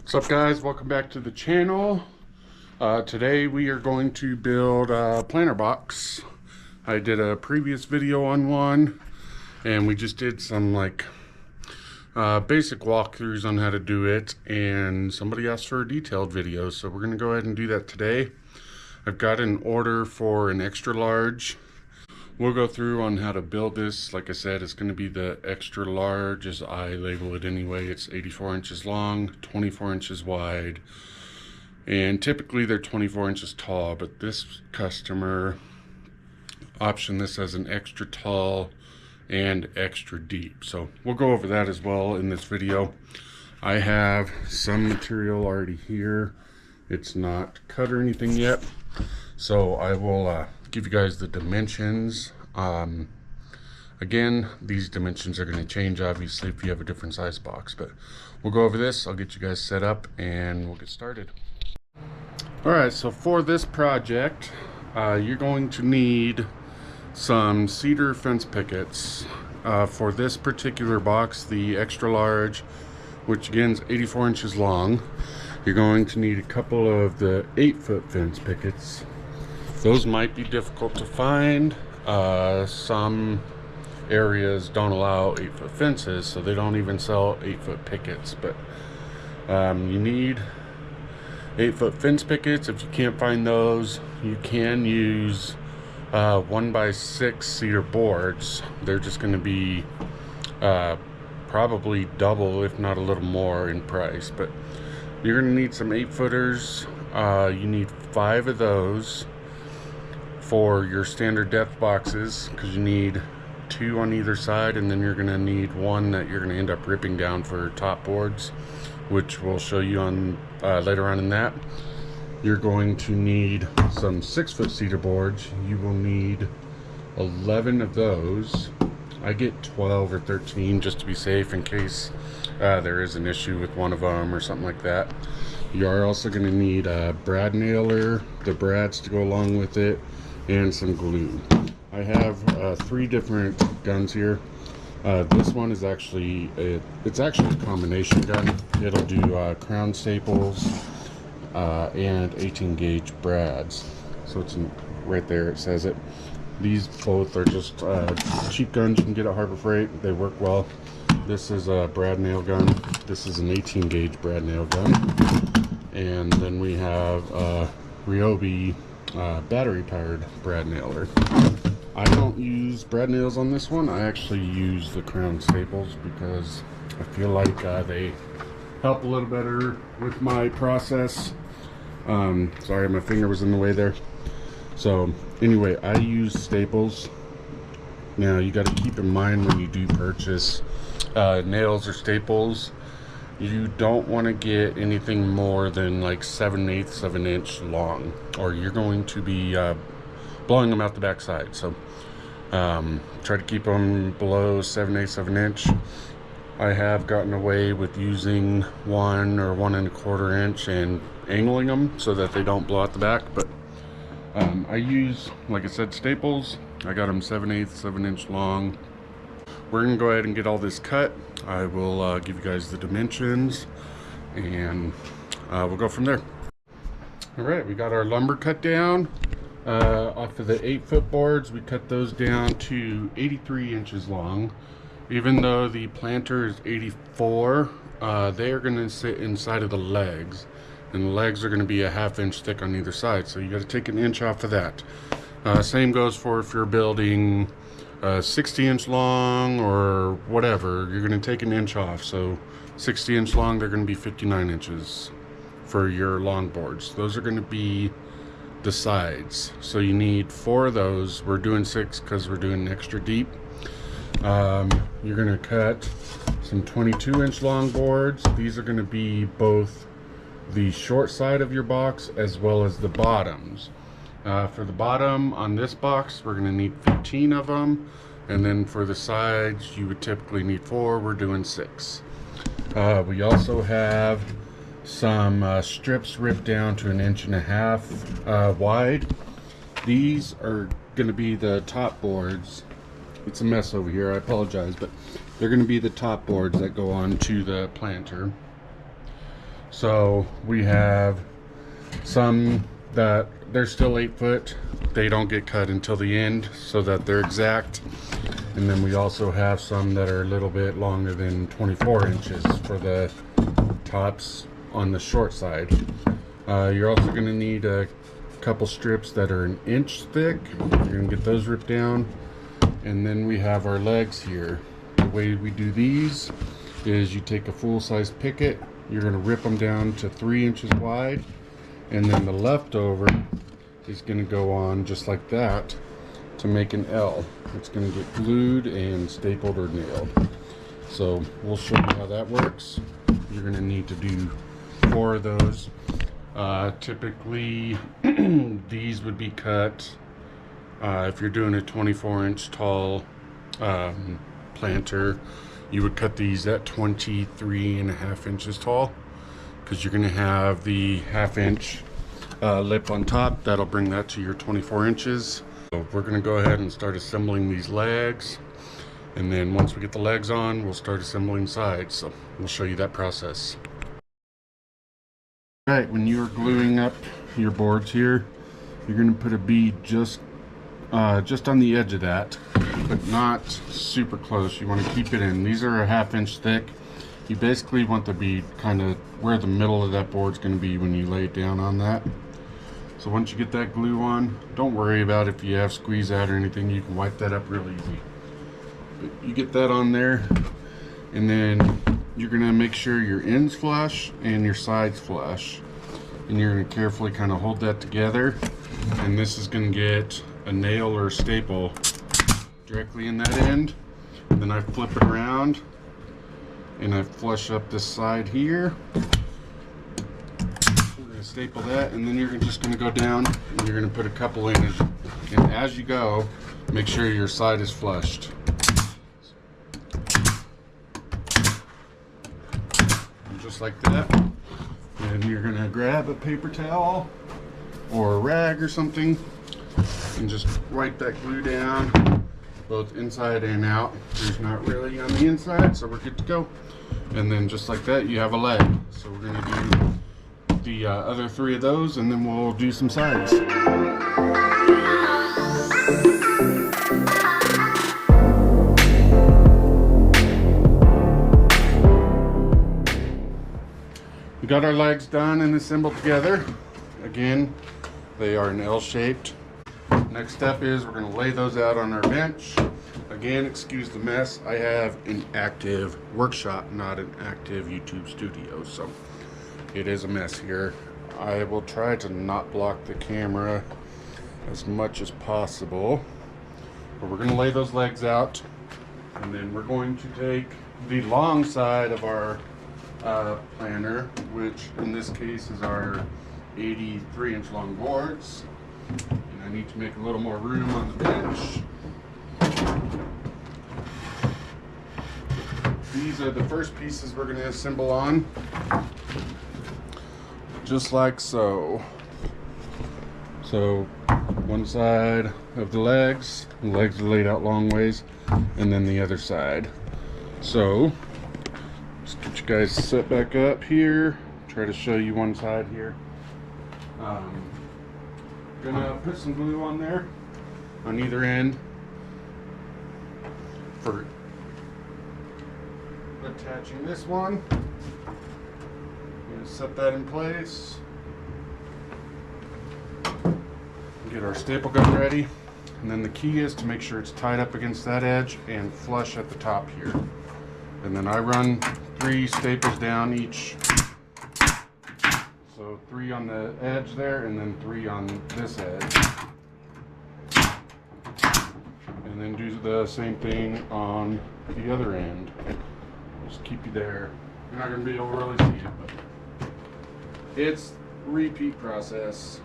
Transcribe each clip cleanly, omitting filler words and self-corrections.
What's up, guys? Welcome back to the channel. Today we are going to build a planter box. I did a previous video on one, and we just did some basic walkthroughs on how to do it, and somebody asked for a detailed video, so we're going to go ahead and do that today. I've got an order for an extra large. We'll go through on how to build this. Like I said, it's going to be the extra large as I label it anyway. It's 84 inches long, 24 inches wide, and typically they're 24 inches tall, but this customer optioned this as an extra tall and extra deep. So we'll go over that as well in this video. I have some material already here. It's not cut or anything yet, so I will give you guys the dimensions. Again, these dimensions are going to change obviously if you have a different size box, but we'll go over this. I'll get you guys set up and we'll get started. Alright, so for this project, you're going to need some cedar fence pickets. For this particular box, the extra large, which again is 84 inches long, you're going to need a couple of the 8-foot fence pickets. Those might be difficult to find. Some areas don't allow 8-foot fences, so they don't even sell 8-foot pickets, but you need 8-foot fence pickets. If you can't find those, you can use 1x6 cedar boards. They're just going to be probably double, if not a little more in price, but you're going to need some 8-footers. You need 5 of those for your standard depth boxes, because you need 2 on either side, and then you're going to need 1 that you're going to end up ripping down for top boards, which we'll show you on later on in that. You're going to need some 6-foot cedar boards. You will need 11 of those. I get 12 or 13 just to be safe in case there is an issue with one of them or something like that. You are also going to need a brad nailer, the brads to go along with it, and some glue. I have 3 different guns here. This one is actually it's actually a combination gun. It'll do crown staples and 18 gauge brads. So it's right there, it says it. These both are just cheap guns you can get at Harbor Freight. They work well. This is a brad nail gun. This is an 18 gauge brad nail gun. And then we have Ryobi battery powered brad nailer. I don't use brad nails on this one. I actually use the crown staples because I feel like they help a little better with my process. Sorry, my finger was in the way there. So anyway, I use staples. Now you got to keep in mind when you do purchase nails or staples, you don't want to get anything more than like 7/8 of an inch long, or you're going to be blowing them out the back side. So try to keep them below 7/8 of an inch. I have gotten away with using 1 or 1 1/4 inch and angling them so that they don't blow out the back, but I use, like I said, staples. I got them 7/8 of an inch long. We're gonna go ahead and get all this cut. I will give you guys the dimensions, and we'll go from there. All right, we got our lumber cut down. Off of the 8-foot boards, we cut those down to 83 inches long. Even though the planter is 84, they are going to sit inside of the legs, and the legs are going to be a 1/2 inch thick on either side, so you got to take an inch off of that. Same goes for if you're building 60 inch long or whatever, you're going to take an inch off. So 60 inch long, they're going to be 59 inches for your long boards. Those are going to be the sides, so you need 4 of those. We're doing 6 because we're doing extra deep. You're going to cut some 22 inch long boards. These are going to be both the short side of your box as well as the bottoms. For the bottom on this box, we're going to need 15 of them, and then for the sides you would typically need 4. We're doing 6. We also have some strips ripped down to 1.5 inches wide. These are going to be the top boards. It's a mess over here, I apologize, but they're going to be the top boards that go on to the planter. So we have some that they're still 8 foot. They don't get cut until the end so that they're exact. And then we also have some that are a little bit longer than 24 inches for the tops on the short side. You're also going to need a couple strips that are 1 inch thick. You're going to get those ripped down. And then we have our legs here. The way we do these is you take a full-size picket, you're going to rip them down to 3 inches wide, and then the leftover is going to go on just like that to make an L. It's going to get glued and stapled or nailed. So we'll show you how that works. You're going to need to do 4 of those. Typically these would be cut if you're doing a 24-inch tall planter. You would cut these at 23.5 inches tall, because you're going to have the 1/2 inch lip on top. That'll bring that to your 24 inches. So we're going to go ahead and start assembling these legs, and then once we get the legs on, we'll start assembling sides. So we'll show you that process. Alright, when you're gluing up your boards here, you're going to put a bead just on the edge of that, but not super close. You want to keep it in. These are a 1/2 inch thick. You basically want the bead kind of where the middle of that board's going to be when you lay it down on that. So once you get that glue on, don't worry about if you have squeeze out or anything. You can wipe that up real easy. But you get that on there, and then you're going to make sure your ends flush and your sides flush, and you're going to carefully kind of hold that together. And this is going to get a nail or a staple directly in that end, and then I flip it around and I flush up this side here. We're going to staple that, and then you're just going to go down and you're going to put a couple in, and as you go, make sure your side is flushed. And just like that. And you're going to grab a paper towel or a rag or something and just wipe that glue down both inside and out. There's not really on the inside, so we're good to go. And then just like that, you have a leg. So we're going to do the other 3 of those, and then we'll do some sides. We got our legs done and assembled together. Again, they are an L-shaped. Next step is we're going to lay those out on our bench. Again, excuse the mess. I have an active workshop, not an active YouTube studio, so it is a mess here. I will try to not block the camera as much as possible. But we're going to lay those legs out, and then we're going to take the long side of our planter, which in this case is our 83-inch long boards. And I need to make a little more room on the bench. These are the first pieces we're going to assemble on, just like so. So one side of the legs are laid out long ways, and then the other side. So just get you guys set back up here. Try to show you one side here. Gonna put some glue on there on either end for attaching this one. I'm gonna set that in place. Get our staple gun ready, and then the key is to make sure it's tied up against that edge and flush at the top here. And then I run 3 staples down each. So 3 on the edge there, and then 3 on this edge. And then do the same thing on the other end. Just keep you there. You're not going to be able to really see it, but it's a repeat process.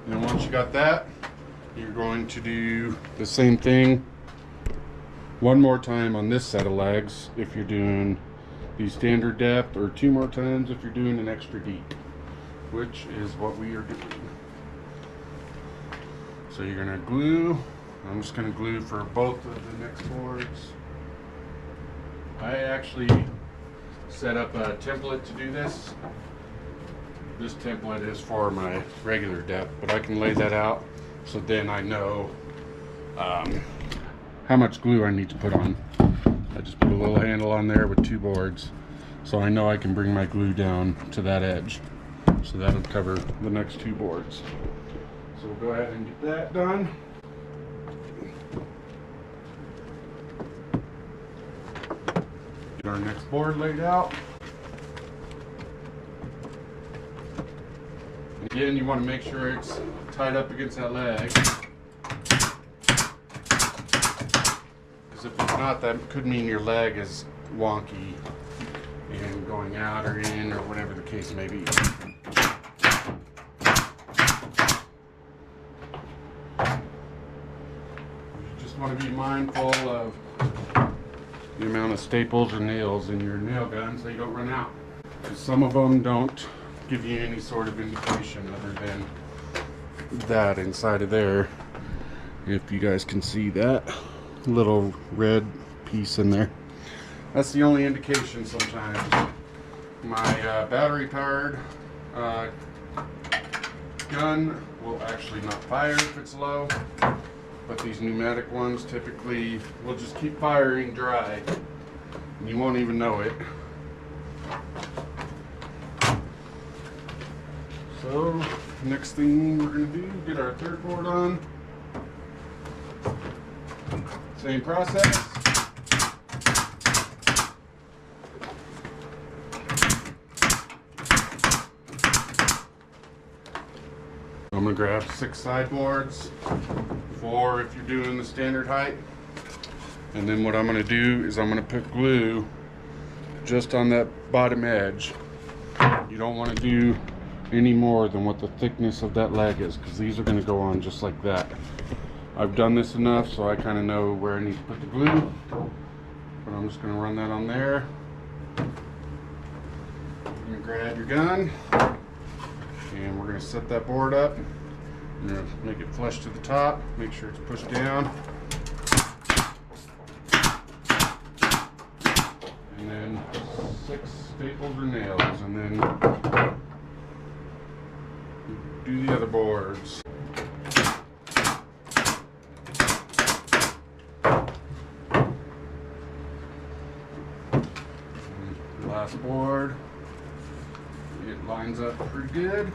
And once you got that, you're going to do the same thing one more time on this set of legs if you're doing the standard depth, or 2 more times if you're doing an extra deep, which is what we are doing. So you're going to glue I'm just going to glue for both of the next boards. I actually set up a template to do this. This template is for my regular depth, but I can lay that out so then I know how much glue I need to put on. I just put a little handle on there with 2 boards, so I know I can bring my glue down to that edge. So that'll cover the next 2 boards. So we'll go ahead and get that done. Get our next board laid out. Again, you want to make sure it's tied up against that leg. Because if it's not, that could mean your leg is wonky and going out or in, or whatever the case may be. You just want to be mindful of the amount of staples or nails in your nail gun so you don't run out. Because some of them don't give you any sort of indication other than that inside of there. If you guys can see that little red piece in there, that's the only indication sometimes. My battery powered gun will actually not fire if it's low, but these pneumatic ones typically will just keep firing dry and you won't even know it. So next thing we're going to do, get our 3rd board on. Same process. I'm going to grab 6 side boards, 4 if you're doing the standard height. And then what I'm going to do is I'm going to put glue just on that bottom edge. You don't want to do any more than what the thickness of that leg is, because these are going to go on just like that. I've done this enough so I kind of know where I need to put the glue, but I'm just going to run that on there. You're going to grab your gun and we're going to set that board up. We're going to make it flush to the top, make sure it's pushed down, and then 6 staples or nails, and then do the other boards. The last board, it lines up pretty good.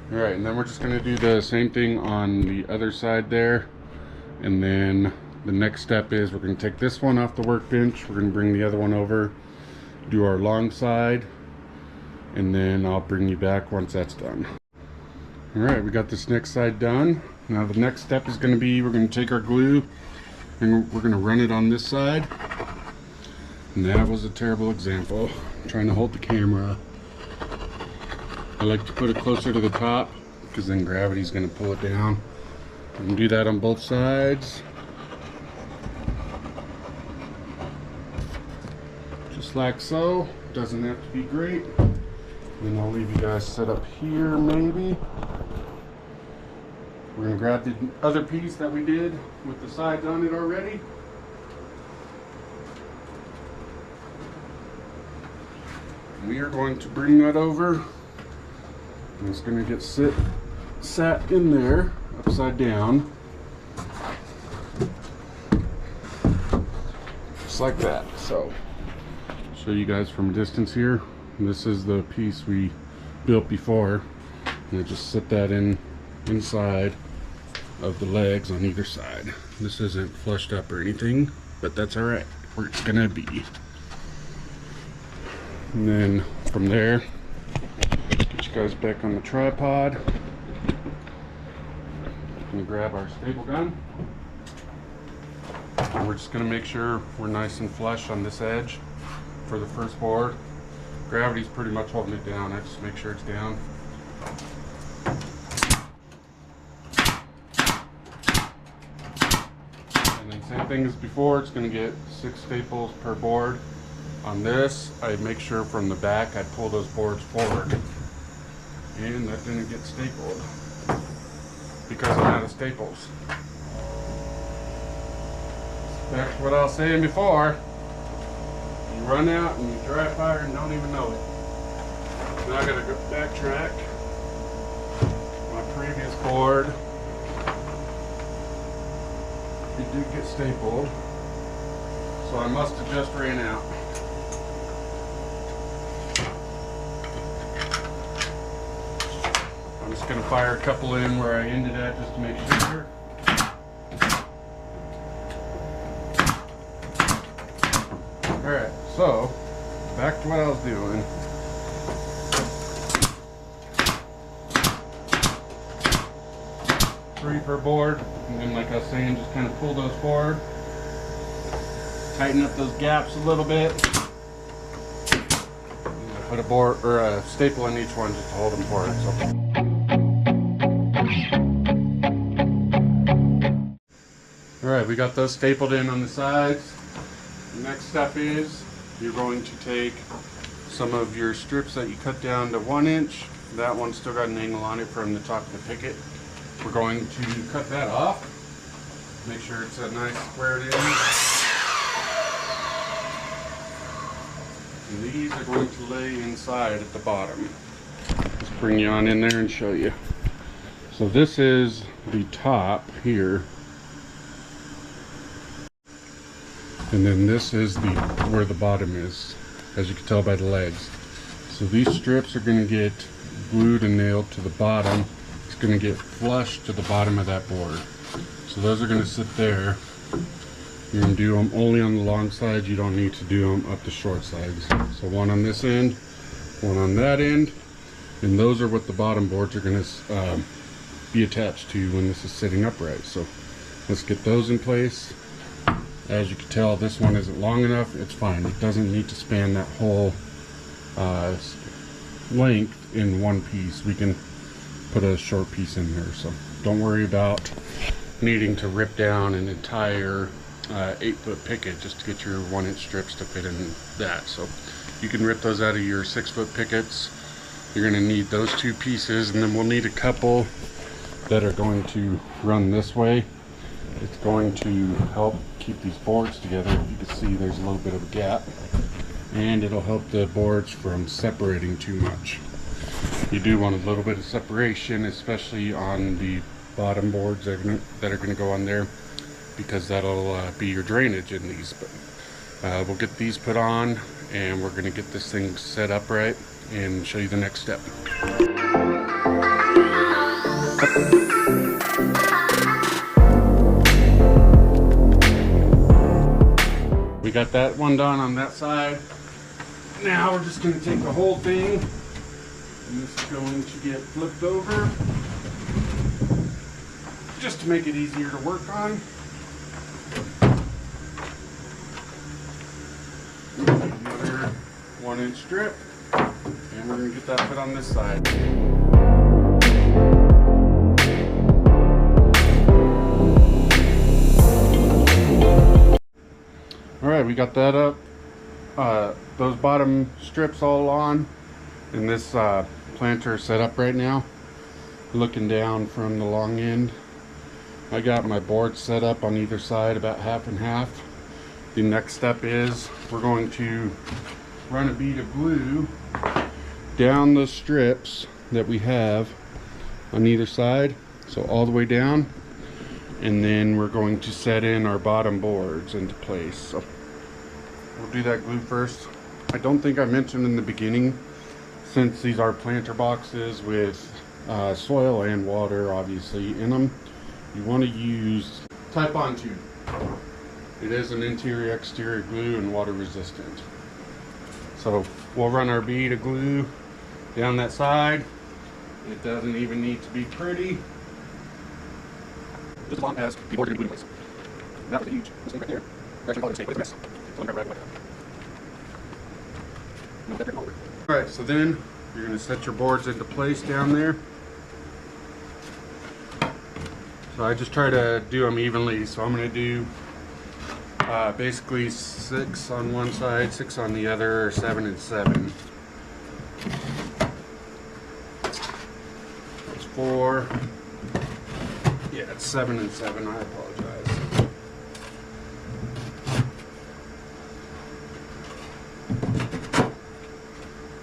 Alright, and then we're just going to do the same thing on the other side there. And then the next step is we're going to take this one off the workbench, we're going to bring the other one over, do our long side, and then I'll bring you back once that's done. Alright, we got this next side done. Now the next step is going to be, we're going to take our glue and we're going to run it on this side. And that was a terrible example. I'm trying to hold the camera. I like to put it closer to the top because then gravity's going to pull it down. You can do that on both sides. Just like so. Doesn't have to be great. Then I'll leave you guys set up here maybe. We're going to grab the other piece that we did with the sides on it already. We are going to bring that over. And it's going to get sat in there upside down. Just like that. So, show you guys from a distance here. This is the piece we built before. And I just set that inside of the legs on either side. This isn't flushed up or anything, but that's alright, where it's gonna be. And then from there, get you guys back on the tripod. Gonna grab our staple gun. And we're just gonna make sure we're nice and flush on this edge for the first board. Gravity's pretty much holding it down. I just make sure it's down. And then same thing as before, it's going to get 6 staples per board. On this, I make sure from the back I pull those boards forward and that didn't get stapled because I'm out of staples. Back to what I was saying before. You run out and you dry fire and don't even know it. Now I gotta go backtrack. My previous board, it did get stapled, so I must have just ran out. I'm just gonna fire a couple in where I ended at just to make sure. Alright, so back to what I was doing. Three per board, and then like I was saying, just kind of pull those forward, tighten up those gaps a little bit. Put a board or a staple in each one just to hold them forward. So. Alright, we got those stapled in on the sides. The next step is you're going to take some of your strips that you cut down to 1 inch. That one's still got an angle on it from the top of the picket. We're going to cut that off. Make sure it's a nice squared in. And these are going to lay inside at the bottom. Let's bring you on in there and show you. So this is the top here. And then this is where the bottom is, as you can tell by the legs. So these strips are going to get glued and nailed to the bottom. It's going to get flush to the bottom of that board. So those are going to sit there. You're going to do them only on the long side. You don't need to do them up the short sides. So one on this end, one on that end, and those are what the bottom boards are going to be attached to when this is sitting upright. So let's get those in place. As you can tell, this one isn't long enough. It's fine. It doesn't need to span that whole length in one piece. We can put a short piece in there. So don't worry about needing to rip down an entire 8-foot picket just to get your 1-inch strips to fit in that. So you can rip those out of your 6-foot pickets. You're going to need those 2 pieces, and then we'll need a couple that are going to run this way. It's going to help keep these boards together. If you can see, there's a little bit of a gap, and it'll help the boards from separating too much. You do want a little bit of separation, especially on the bottom boards that are going to go on there, because that'll be your drainage in these. But we'll get these put on, and we're going to get this thing set up right and show you the next step. We got that one done on that side. Now we're just going to take the whole thing, and this is going to get flipped over just to make it easier to work on. Another 1-inch strip, and we're going to get that put on this side. Alright, we got that up. Those bottom strips all on, and this planter set up right now, looking down from the long end. I got my board set up on either side about half and half. The next step is we're going to run a bead of glue down the strips that we have on either side, so all the way down, and then we're going to set in our bottom boards into place. So we'll do that glue first. I don't think I mentioned in the beginning, since these are planter boxes with soil and water obviously in them, you want to use Type-On tube. It is an interior exterior glue and water resistant. So we'll run our bead of glue down that side. It doesn't even need to be pretty, just as long as the board is going to be glued in place. And that was a huge mistake right there. We're actually calling it a mistake, but it's a mess. So let me grab it right away. Alright, so then you're going to set your boards into place down there. So I just try to do them evenly. So I'm going to do basically 6 on one side, 6 on the other, or 7 and 7. 4. Yeah, it's 7 and 7. I apologize.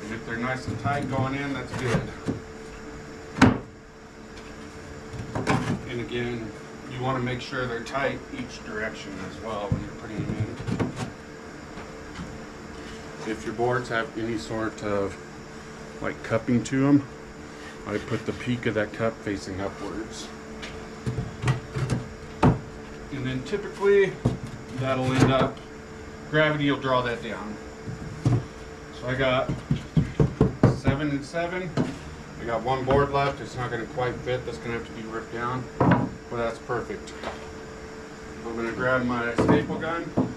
And if they're nice and tight going in, that's good. And again, you want to make sure they're tight each direction as well when you're putting them in. If your boards have any sort of like cupping to them, I put the peak of that cup facing upwards. And then typically that'll end up, gravity will draw that down. So I got 7 and 7. I got one board left. It's not going to quite fit. That's going to have to be ripped down. But that's perfect. I'm going to grab my staple gun. And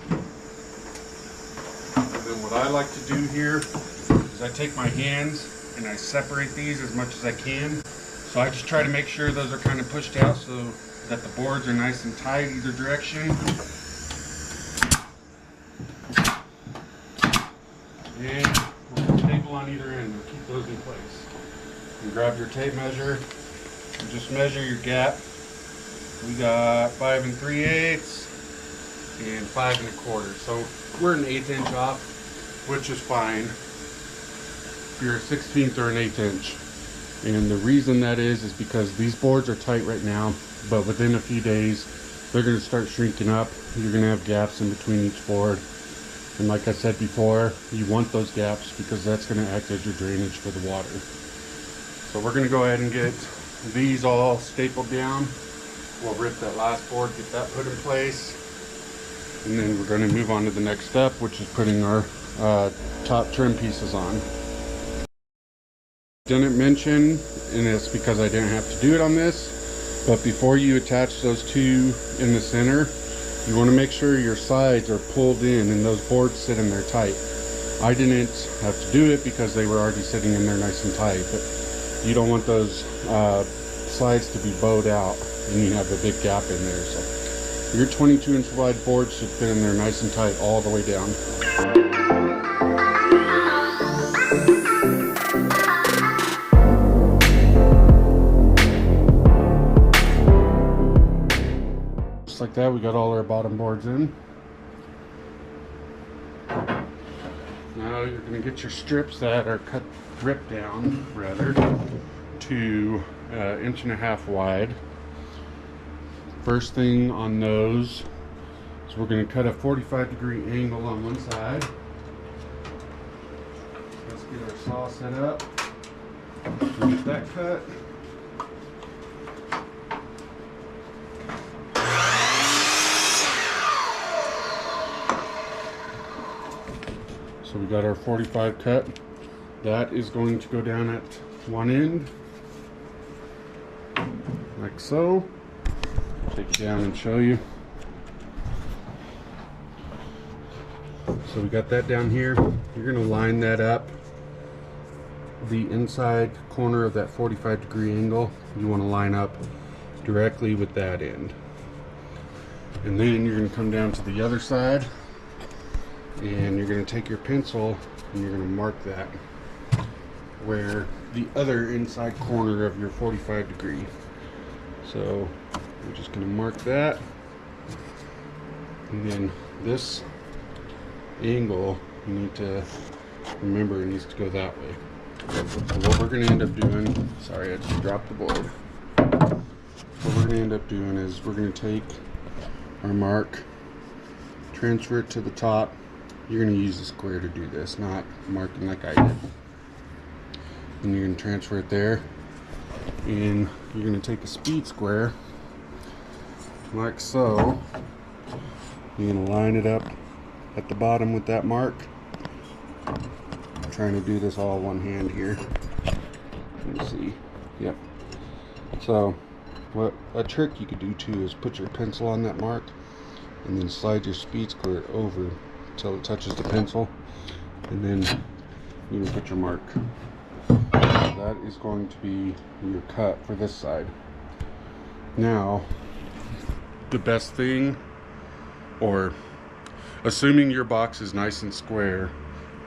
then what I like to do here is I take my hands and I separate these as much as I can. So I just try to make sure those are kind of pushed out so that the boards are nice and tight either direction. And we'll put staple on either end to keep those in place. And grab your tape measure and just measure your gap. We got 5 3/8 and 5 1/4. So we're an 1/8 inch off, which is fine. If you're a 16th or an 1/8 inch. And the reason that is because these boards are tight right now, but within a few days they're going to start shrinking up. You're going to have gaps in between each board. And like I said before, you want those gaps because that's going to act as your drainage for the water. So we're going to go ahead and get these all stapled down. We'll rip that last board, get that put in place. And then we're going to move on to the next step, which is putting our top trim pieces on. Didn't mention, and it's because I didn't have to do it on this, but before you attach those two in the center, you want to make sure your sides are pulled in and those boards sit in there tight. I didn't have to do it because they were already sitting in there nice and tight, but you don't want those sides to be bowed out and you have a big gap in there. So your 22-inch wide board should fit in there nice and tight all the way down. Just like that, we got all our bottom boards in. Now you're going to get your strips that are ripped down, rather, to 1.5 inches wide. First thing on those is we're going to cut a 45-degree angle on one side. Let's get our saw set up. We'll get that cut. So we got our 45 cut. That is going to go down at one end, like so. Take it down and show you. So we got that down here. You're going to line that up. The inside corner of that 45-degree angle, you want to line up directly with that end. And then you're going to come down to the other side, and you're going to take your pencil and you're going to mark that where the other inside corner of your 45-degree. So we're just going to mark that, and then this angle, you need to remember it needs to go that way. So what we're going to end up doing, sorry, I just dropped the board. What we're going to end up doing is we're going to take our mark, transfer it to the top. You're going to use a square to do this, not marking like I did. And you're going to transfer it there, and you're going to take a speed square like so. You're going to line it up at the bottom with that mark. I'm trying to do this all one hand here. Let's see. Yep. So what a trick you could do too is put your pencil on that mark and then slide your speed square over until it touches the pencil, and then you can put your mark. That is going to be your cut for this side. Now, the best thing, or assuming your box is nice and square,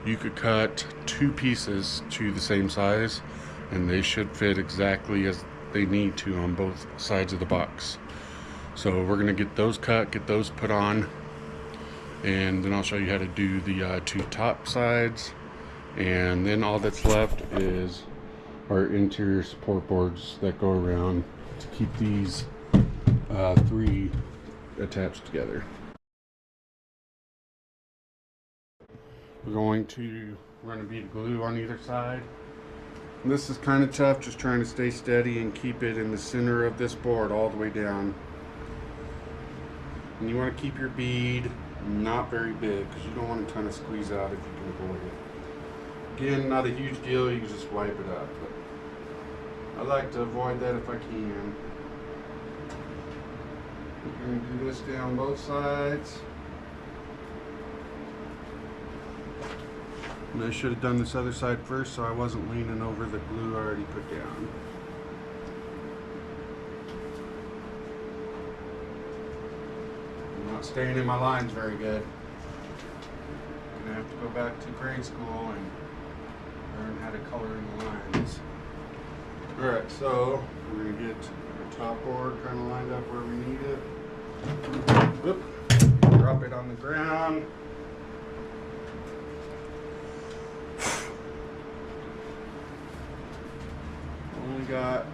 you could cut two pieces to the same size and they should fit exactly as they need to on both sides of the box. So we're gonna get those cut, get those put on, and then I'll show you how to do the 2 top sides, and then all that's left is our interior support boards that go around to keep these 3 attached together. We're going to run a bead of glue on either side. And this is kind of tough, just trying to stay steady and keep it in the center of this board all the way down. And you want to keep your bead not very big because you don't want to kind of squeeze out if you can avoid it. Again, not a huge deal, you can just wipe it up. But I like to avoid that if I can. We're going to do this down both sides. And I should have done this other side first so I wasn't leaning over the glue I already put down. I'm not staying in my lines very good. I'm going to have to go back to grade school and learn how to color in the lines. Alright, so we're going to get our top board kind of lined up where we need it. Whoop. Drop it on the ground. Only got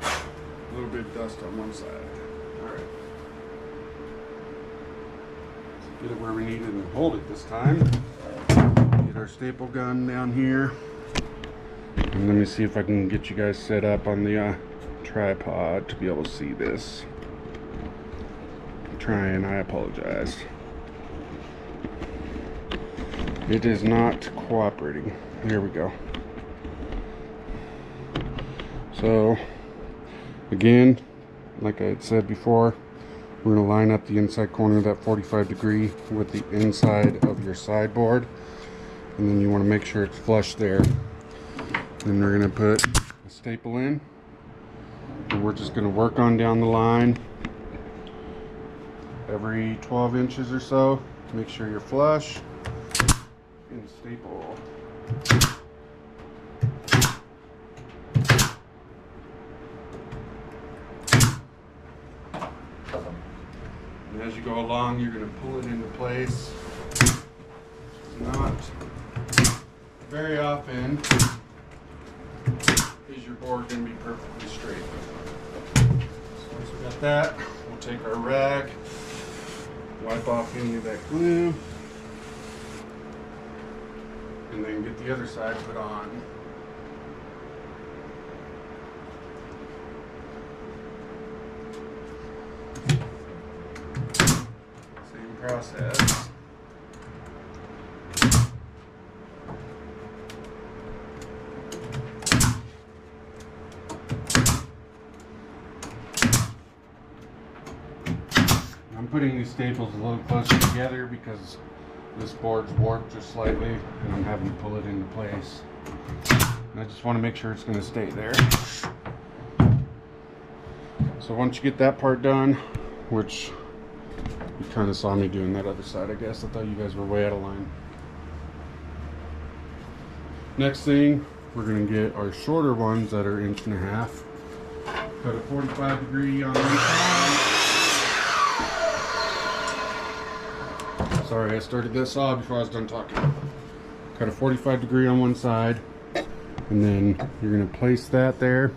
a little bit of dust on one side. Alright. Get it where we need it and hold it this time. Get our staple gun down here. And let me see if I can get you guys set up on the tripod to be able to see this. I'm trying, I apologize. It is not cooperating. Here we go. So, again, like I had said before, we're going to line up the inside corner of that 45 degree with the inside of your sideboard. And then you want to make sure it's flush there. Then we're going to put a staple in. And we're just going to work on down the line every 12 inches or so. Make sure you're flush. And staple. And as you go along, you're going to pull it into place. Not very often is your board going to be perfectly straight. So once we got that, we'll take our rag, wipe off any of that glue, and then get the other side put on. Same process. I'm putting these staples a little closer together because this board's warped just slightly and I'm having to pull it into place. And I just want to make sure it's going to stay there. So once you get that part done, which you kind of saw me doing that other side, I guess. I thought you guys were way out of line. Next thing, we're going to get our shorter ones that are 1.5 inches. Cut a 45 degree on each side. Sorry, I started this off before I was done talking. Cut a 45 degree on one side, and then you're going to place that there.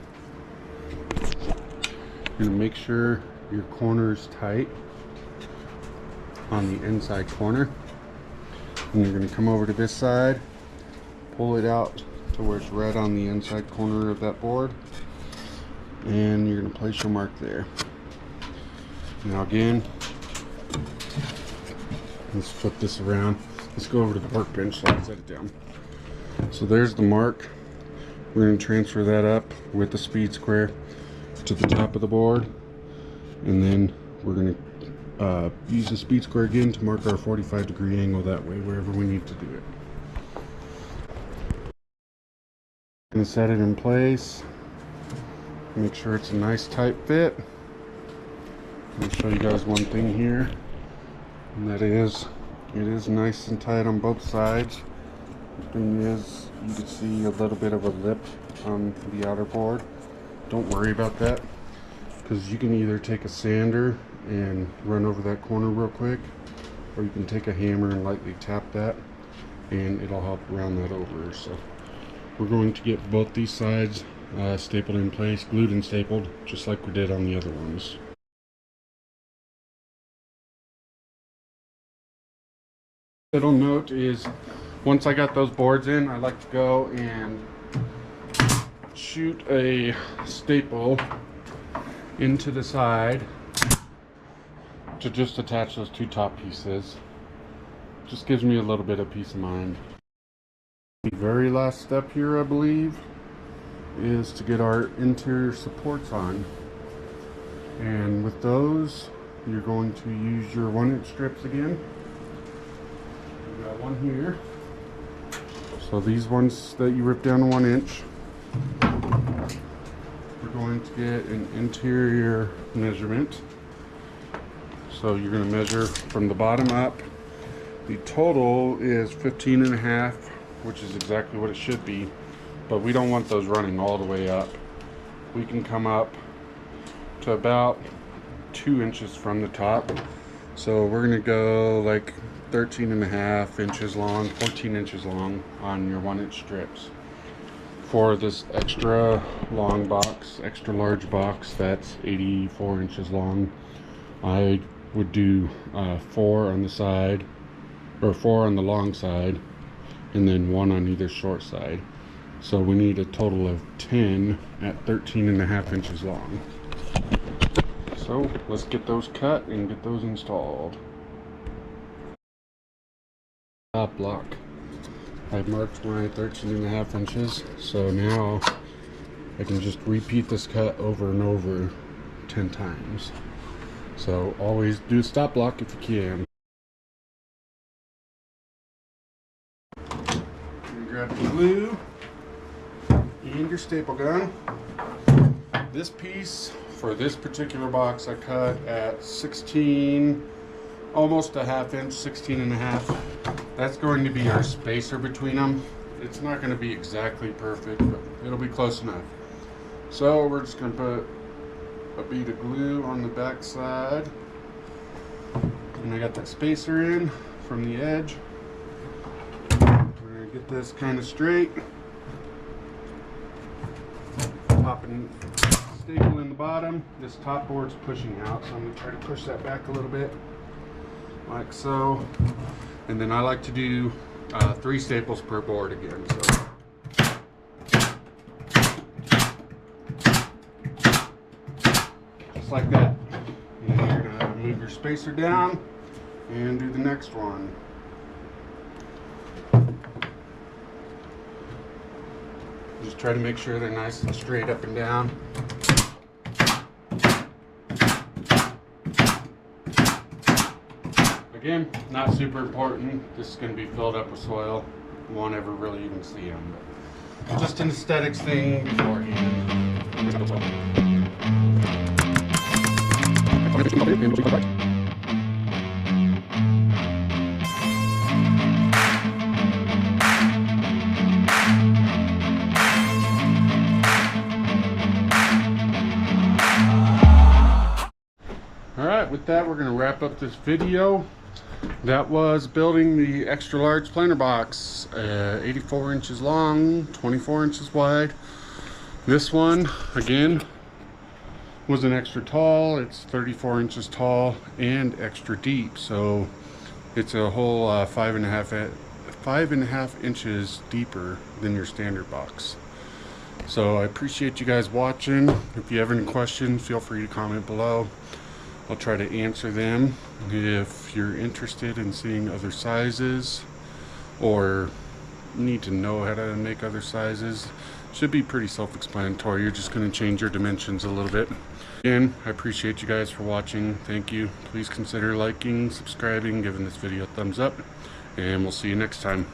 You're going to make sure your corner is tight on the inside corner. And you're going to come over to this side, pull it out to where it's right on the inside corner of that board, and you're going to place your mark there. Now again, let's flip this around. Let's go over to the workbench so I can set it down. So there's the mark. We're going to transfer that up with the speed square to the top of the board. And then we're going to use the speed square again to mark our 45 degree angle that way, wherever we need to do it. Going to set it in place. Make sure it's a nice tight fit. I'll show you guys one thing here. And that is, it is nice and tight on both sides. The thing is, you can see a little bit of a lip on the outer board. don't worry about that, because you can either take a sander and run over that corner real quick, or you can take a hammer and lightly tap that and it'll help round that over. So we're going to get both these sides stapled in place, glued and stapled, just like we did on the other ones. Little note is, once I got those boards in, I like to go and shoot a staple into the side to just attach those two top pieces. Just gives me a little bit of peace of mind. The very last step here, I believe, is to get our interior supports on. And with those, you're going to use your 1-inch strips again. We got one here. So these ones that you rip down to 1 inch, we're going to get an interior measurement. So you're going to measure from the bottom up. The total is 15.5, which is exactly what it should be, but we don't want those running all the way up. We can come up to about 2 inches from the top. So we're going to go like 13.5 inches long, 14 inches long on your 1-inch strips. For this extra long box, extra large box that's 84 inches long, I would do 4 on the side, or 4 on the long side, and then 1 on either short side. So we need a total of 10 at 13.5 inches long. So let's get those cut and get those installed. Top block. I marked my 13.5 inches, so now I can just repeat this cut over and over 10 times. So always do a stop block if you can. Grab your glue and your staple gun. This piece for this particular box I cut at 16, almost a half inch, 16.5. That's going to be our spacer between them. It's not going to be exactly perfect, but it'll be close enough. So we're just going to put a bead of glue on the back side, and I got that spacer in from the edge. We're going to get this kind of straight, pop and staple in the bottom. This top board's pushing out, so I'm going to try to push that back a little bit like so. And then I like to do 3 staples per board again. So just like that. And you're gonna move your spacer down and do the next one. Just try to make sure they're nice and straight up and down. Again, not super important. This is going to be filled up with soil. You won't ever really even see them. But just an aesthetics thing beforehand. Alright, with that we're going to wrap up this video. That was building the extra large planter box, 84 inches long, 24 inches wide. This one, again, was an extra tall. It's 34 inches tall and extra deep, so it's a whole 5.5 inches deeper than your standard box. So I appreciate you guys watching. If you have any questions, feel free to comment below. I'll try to answer them. If you're interested in seeing other sizes or need to know how to make other sizes, should be pretty self-explanatory. You're just going to change your dimensions a little bit. Again, I appreciate you guys for watching. Thank you. Please consider liking, subscribing, giving this video a thumbs up, and we'll see you next time.